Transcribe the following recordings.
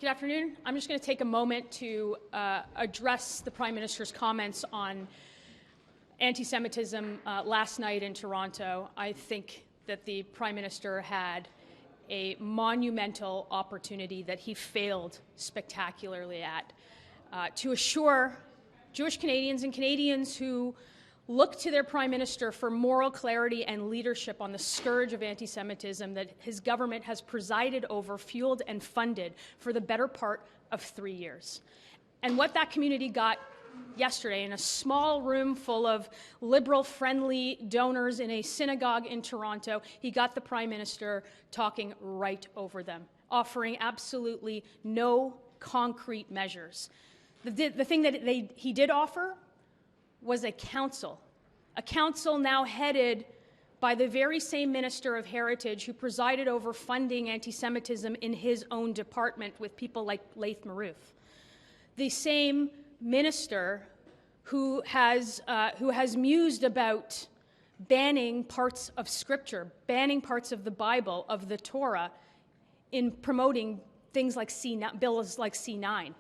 Good afternoon. I'm just going to take a moment to address the Prime Minister's comments on anti-Semitism last night in Toronto. I think that the Prime Minister had a monumental opportunity that he failed spectacularly at to assure Jewish Canadians and Canadians who look to their Prime Minister for moral clarity and leadership on the scourge of anti-Semitism that his government has presided over, fueled and funded for the better part of 3 years. And what that community got yesterday in a small room full of liberal-friendly donors in a synagogue in Toronto, he got the Prime Minister talking right over them, offering absolutely no concrete measures. The thing that he did offer was a council now headed by the very same Minister of Heritage who presided over funding anti-Semitism in his own department with people like Laith Marouf. The same minister who has mused about banning parts of Scripture, banning parts of the Bible, of the Torah, in promoting things like bills like C9.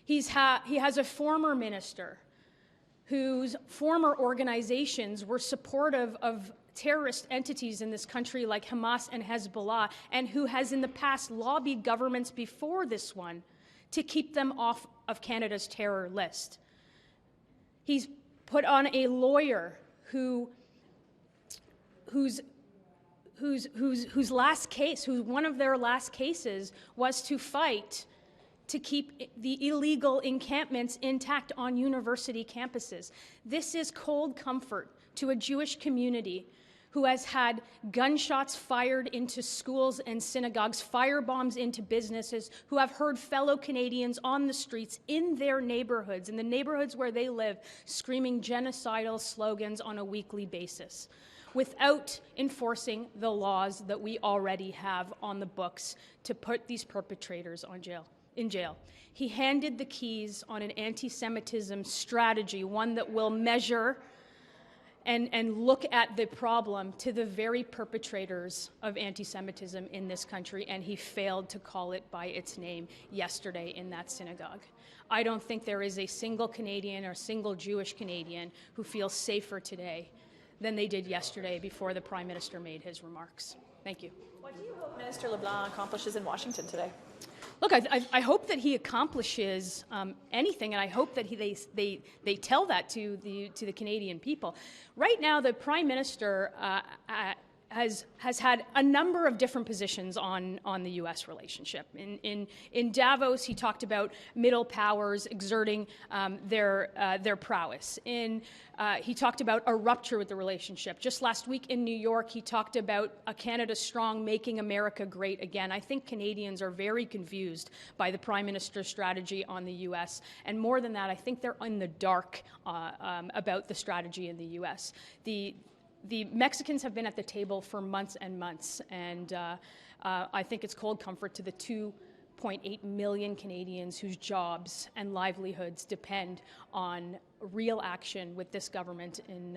He has a former minister whose former organizations were supportive of terrorist entities in this country like Hamas and Hezbollah, and who has in the past lobbied governments before this one to keep them off of Canada's terror list. He's put on a lawyer whose one of their last cases was to fight to keep the illegal encampments intact on university campuses. This is cold comfort to a Jewish community who has had gunshots fired into schools and synagogues, firebombs into businesses, who have heard fellow Canadians on the streets in their neighborhoods, in the neighborhoods where they live, screaming genocidal slogans on a weekly basis, without enforcing the laws that we already have on the books to put these perpetrators in jail. He handed the keys on an anti-Semitism strategy, one that will measure and look at the problem to the very perpetrators of anti-Semitism in this country, and he failed to call it by its name yesterday in that synagogue. I don't think there is a single Canadian or single Jewish Canadian who feels safer today than they did yesterday before the Prime Minister made his remarks. Thank you. What do you hope Minister LeBlanc accomplishes in Washington today? Look, I hope that he accomplishes anything, and I hope that they tell that to the Canadian people. Right now, the Prime Minister has had a number of different positions on the U.S. relationship. In Davos, he talked about middle powers exerting their prowess. He talked about a rupture with the relationship. Just last week in New York, he talked about a Canada strong, making America great again. I think Canadians are very confused by the Prime Minister's strategy on the U.S. And more than that, I think they're in the dark about the strategy in the U.S. The Mexicans have been at the table for months and months, and I think it's cold comfort to the 2.8 million Canadians whose jobs and livelihoods depend on real action with this government in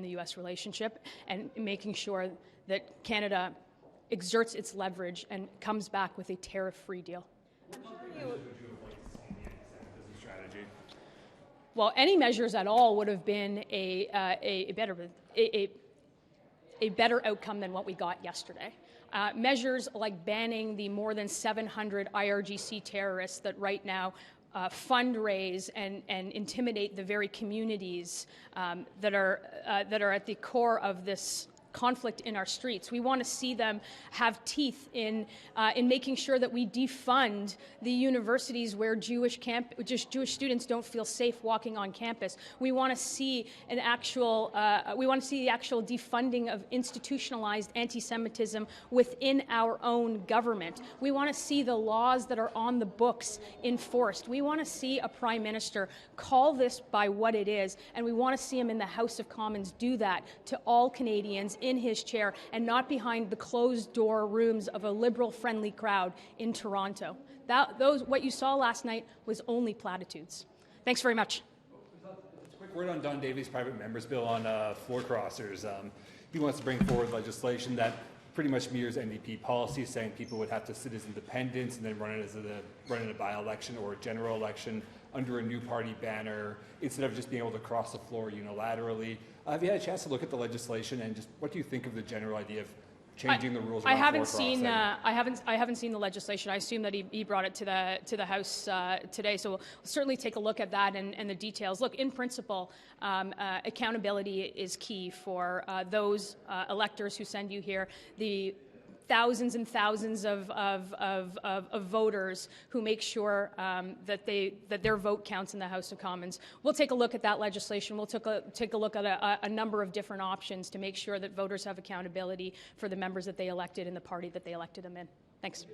the U.S. relationship, and making sure that Canada exerts its leverage and comes back with a tariff-free deal. Well, any measures at all would have been a better outcome than what we got yesterday. Measures like banning the more than 700 IRGC terrorists that right now fundraise and intimidate the very communities that are at the core of this conflict in our streets. We want to see them have teeth in making sure that we defund the universities where Jewish students don't feel safe walking on campus. We want to see the actual defunding of institutionalized anti-Semitism within our own government. We want to see the laws that are on the books enforced. We want to see a Prime Minister call this by what it is, and we want to see him in the House of Commons do that to all Canadians in his chair, and not behind the closed-door rooms of a liberal-friendly crowd in Toronto. What you saw last night was only platitudes. Thanks very much. Quick word on Don Davies' private member's bill on floor crossers. He wants to bring forward legislation that pretty much mirrors NDP policy, saying people would have to sit as independents and then run in a by-election or a general election under a new party banner instead of just being able to cross the floor unilaterally. Have you had a chance to look at the legislation, and just what do you think of the general idea of changing the rules? I haven't seen. I haven't seen the legislation. I assume that he brought it to the House today. So we'll certainly take a look at that and the details. Look, in principle, accountability is key for those electors who send you here. The thousands and thousands of voters who make sure that their vote counts in the House of Commons. We'll take a look at that legislation. We'll take a look at a number of different options to make sure that voters have accountability for the members that they elected in the party that they elected them in. Thanks.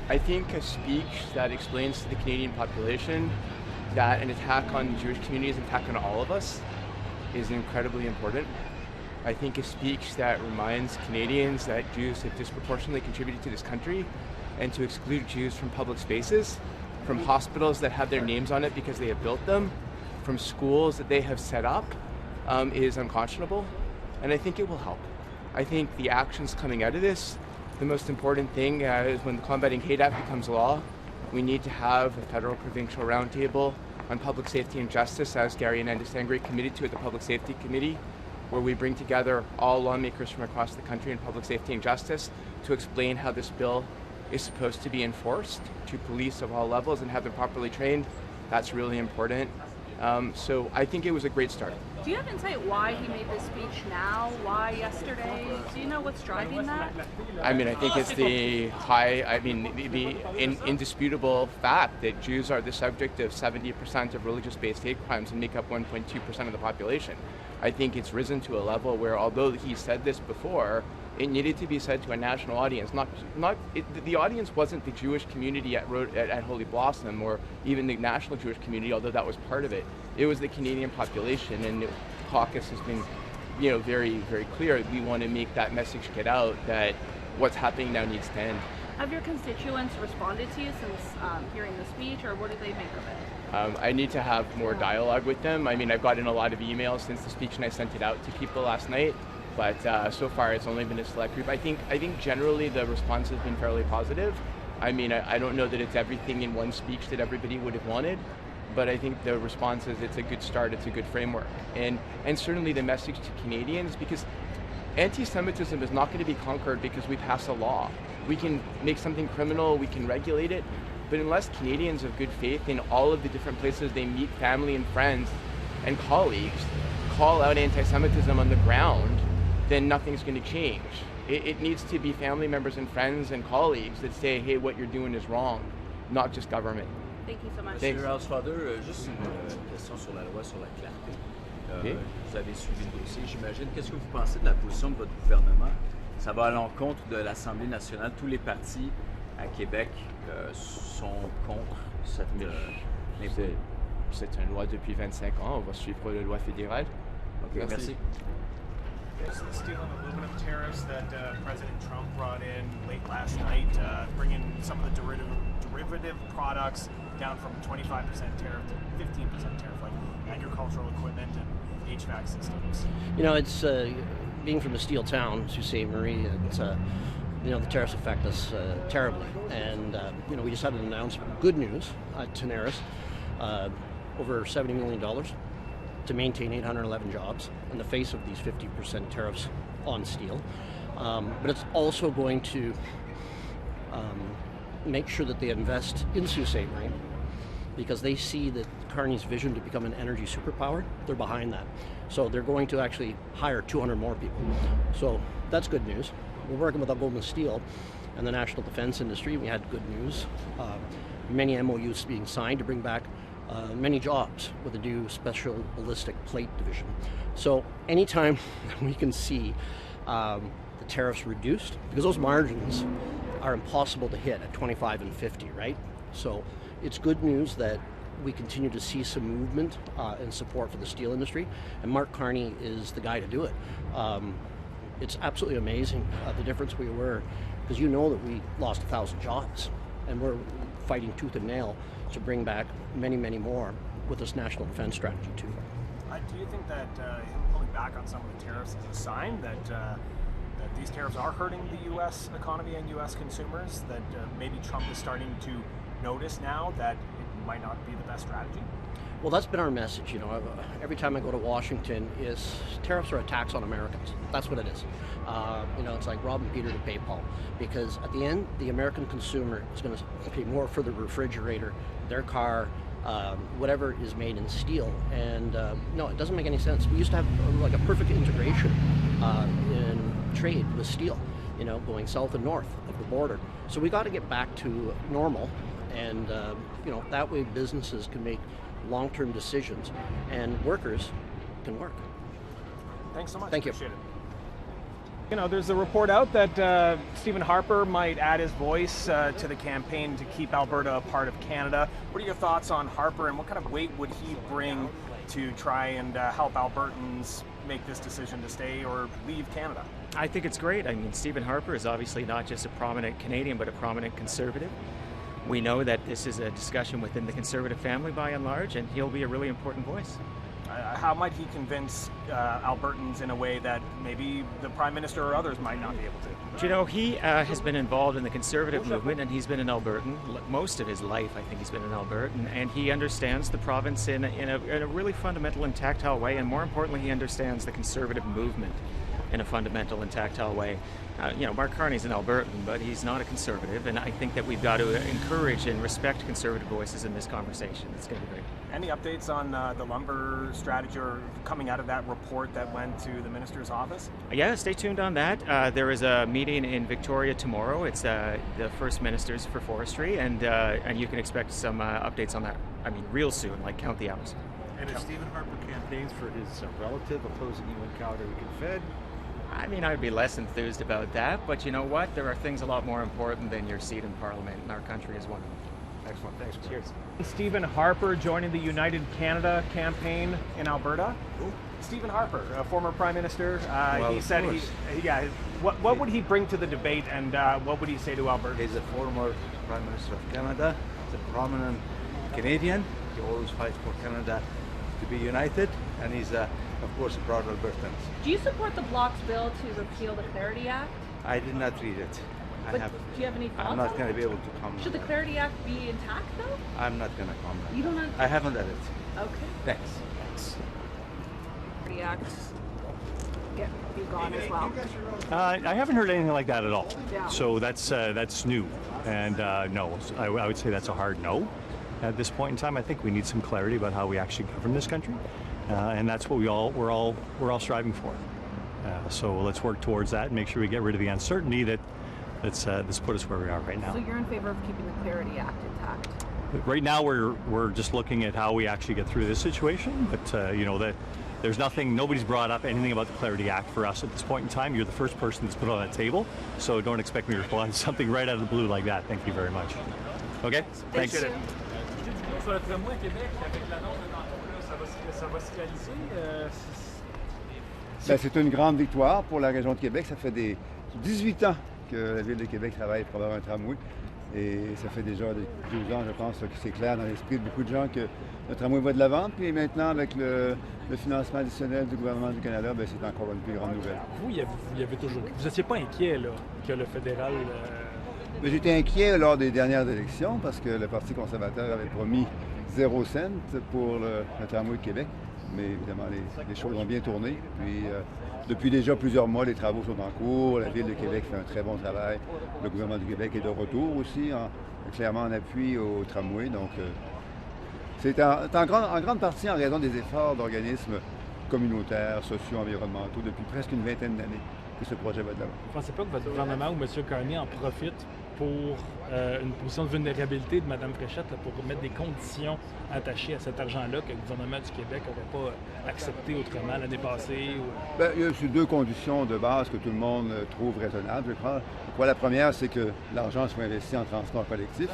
I think a speech that explains to the Canadian population that an attack on Jewish community is an attack on all of us is incredibly important. I think a speech that reminds Canadians that Jews have disproportionately contributed to this country and to exclude Jews from public spaces, from hospitals that have their names on it because they have built them, from schools that they have set up, is unconscionable, and I think it will help. I think the actions coming out of this, the most important thing is when the Combating Hate Act becomes law, we need to have a federal provincial roundtable on public safety and justice, as Gary and Andesangre committed to at the Public Safety Committee, where we bring together all lawmakers from across the country in public safety and justice to explain how this bill is supposed to be enforced to police of all levels and have them properly trained. That's really important. So I think it was a great start. Do you have insight why he made this speech now? Why yesterday? Do you know what's driving that? I mean, I think it's the indisputable fact that Jews are the subject of 70% of religious-based hate crimes and make up 1.2% of the population. I think it's risen to a level where, although he said this before, it needed to be said to a national audience. The audience wasn't the Jewish community at Holy Blossom or even the national Jewish community, although that was part of it. It was the Canadian population, and the caucus has been, very, very clear. We want to make that message get out that what's happening now needs to end. Have your constituents responded to you since hearing the speech, or what do they make of it? I need to have more dialogue with them. I mean, I've gotten a lot of emails since the speech, and I sent it out to people last night. But so far, it's only been a select group. I think generally the response has been fairly positive. I mean, I don't know that it's everything in one speech that everybody would have wanted, but I think the response is it's a good start, it's a good framework. And certainly the message to Canadians, because anti-Semitism is not going to be conquered because we pass a law. We can make something criminal, we can regulate it, but unless Canadians of good faith in all of the different places they meet family and friends and colleagues call out anti-Semitism on the ground, then nothing's going to change. It needs to be family members and friends and colleagues that say, hey, what you're doing is wrong, not just government. Thank you so much. Monsieur Housefather, juste une question sur la loi sur la clarté. Vous avez suivi le dossier, j'imagine. Qu'est-ce que vous pensez de la position de votre gouvernement? Ça va à l'encontre de l'Assemblée nationale. Tous les partis à Québec sont contre cette C'est une loi depuis 25 ans. On va suivre la loi fédérale. Okay, merci. There's the steel and aluminum tariffs that President Trump brought in late last night, bringing some of the derivative products down from 25% tariff to 15% tariff, like agricultural equipment and HVAC systems. It's being from a steel town, as you say, Marie, it's, the tariffs affect us terribly. And, we just had an announcement, good news at Tenaris, over $70 million to maintain 811 jobs in the face of these 50% tariffs on steel. But it's also going to make sure that they invest in Sault Ste. Marie, because they see that Carney's vision to become an energy superpower, they're behind that. So they're going to actually hire 200 more people. So that's good news. We're working with Goldman Steel and the national defense industry. We had good news. Many MOUs being signed to bring back many jobs with a new special ballistic plate division. So anytime we can see the tariffs reduced, because those margins are impossible to hit at 25 and 50, right? So it's good news that we continue to see some movement and support for the steel industry, and Mark Carney is the guy to do it. It's absolutely amazing the difference we were, because that we lost 1,000 jobs, and we're fighting tooth and nail to bring back many, many more with this national defense strategy too. Do you think that him pulling back on some of the tariffs is a sign that that these tariffs are hurting the U.S. economy and U.S. consumers? That maybe Trump is starting to notice now that it might not be the best strategy? Well, that's been our message. You know, every time I go to Washington, is tariffs are a tax on Americans. That's what it is. You know, it's like robbing Peter to pay Paul. Because at the end, the American consumer is going to pay more for the refrigerator, their car, whatever is made in steel. And no, it doesn't make any sense. We used to have like a perfect integration in trade with steel, you know, going south and north of the border. So we got to get back to normal. And, you know, that way businesses can make long-term decisions and workers can work. Thanks so much. Thank you. Appreciate it. You know, there's a report out that Stephen Harper might add his voice to the campaign to keep Alberta a part of Canada. What are your thoughts on Harper, and what kind of weight would he bring to try and help Albertans make this decision to stay or leave Canada? I think it's great. I mean, Stephen Harper is obviously not just a prominent Canadian, but a prominent Conservative. We know that this is a discussion within the Conservative family by and large, and he'll be a really important voice. How might he convince Albertans in a way that maybe the Prime Minister or others might not be able to? Do you know, he has been involved in the Conservative movement, and he's been an Albertan. Most of his life, I think he's been an Albertan, and he understands the province in a really fundamental and tactile way, and more importantly, he understands the Conservative movement in a fundamental and tactile way. You know, Mark Carney's an Albertan, but he's not a Conservative, and I think that we've got to encourage and respect Conservative voices in this conversation. It's going to be great. Any updates on the lumber strategy or coming out of that report that went to the minister's office? Yeah, stay tuned on that. There is a meeting in Victoria tomorrow. It's the First Ministers for Forestry, and you can expect some updates on that, I mean, real soon, like count the hours. And if Stephen Harper campaigns for his relative opposing you in Calgary Fed, I mean, I'd be less enthused about that, but you know what? There are things a lot more important than your seat in Parliament, and our country is one of them. excellent. Thanks. Cheers. Stephen Harper joining the United Canada campaign in Alberta. Who? Stephen Harper, a former Prime Minister. Well, he of said course. what would he bring to the debate, and what would he say to Alberta? He's a former Prime Minister of Canada. He's a prominent Canadian. He always fights for Canada to be united, and he's, of course, a proud Albertan. Do you support the Bloc's bill to repeal the Clarity Act? I did not read it. But do you have any thoughts I'm not on going it? to be able to comment. Should the Clarity Act be intact, though? I'm not going to comment. You don't know? I haven't read it. Okay. Thanks. Clarity Act be gone as well. I haven't heard anything like that at all. Yeah. So that's new, and no, I would say that's a hard no. At this point in time, I think we need some clarity about how we actually govern this country, and that's what we're all striving for. So let's work towards that and make sure we get rid of the uncertainty that's put us where we are right now. So you're in favor of keeping the Clarity Act intact? Right now, we're just looking at how we actually get through this situation, but you know that. There's nobody's brought up anything about the Clarity Act for us at this point in time. You're the first person that's put it on that table, so don't expect me to respond to something right out of the blue like that. Thank you very much. Okay? Thanks. C'est une grande victoire pour la région de Québec. Ça fait 18 ans que la Ville de Québec travaille pour avoir un tramway. Et ça fait déjà 12 ans, je pense, que c'est clair dans l'esprit de beaucoup de gens que le tramway va de l'avant. Puis maintenant, avec le financement additionnel du gouvernement du Canada, ben, c'est encore une plus grande nouvelle. Vous n'étiez pas inquiet là, que le fédéral... Ben, j'étais inquiet lors des dernières élections parce que le Parti conservateur avait promis 0 cent pour le tramway de Québec. Mais évidemment, les choses ont bien tourné. Puis, depuis déjà plusieurs mois, les travaux sont en cours. La Ville de Québec fait un très bon travail. Le gouvernement du Québec est de retour aussi, clairement en appui au tramway. Donc, c'est en grande partie en raison des efforts d'organismes communautaires, sociaux, environnementaux depuis presque une vingtaine d'années que ce projet va de l'avant. Vous ne pensez pas que votre gouvernement ou M. Carney en profite pour une position de vulnérabilité de Mme Fréchette là, pour mettre des conditions attachées à cet argent-là que le gouvernement du Québec n'aurait pas accepté autrement l'année passée? Ou... Bien, il y a ces deux conditions de base que tout le monde trouve raisonnables, je crois. La première, c'est que l'argent soit investi en transport collectif.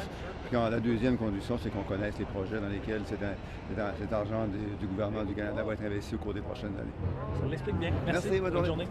Puis la deuxième condition, c'est qu'on connaisse les projets dans lesquels cet argent du gouvernement du Canada va être investi au cours des prochaines années. Ça l'explique bien. Merci. Bonne journée.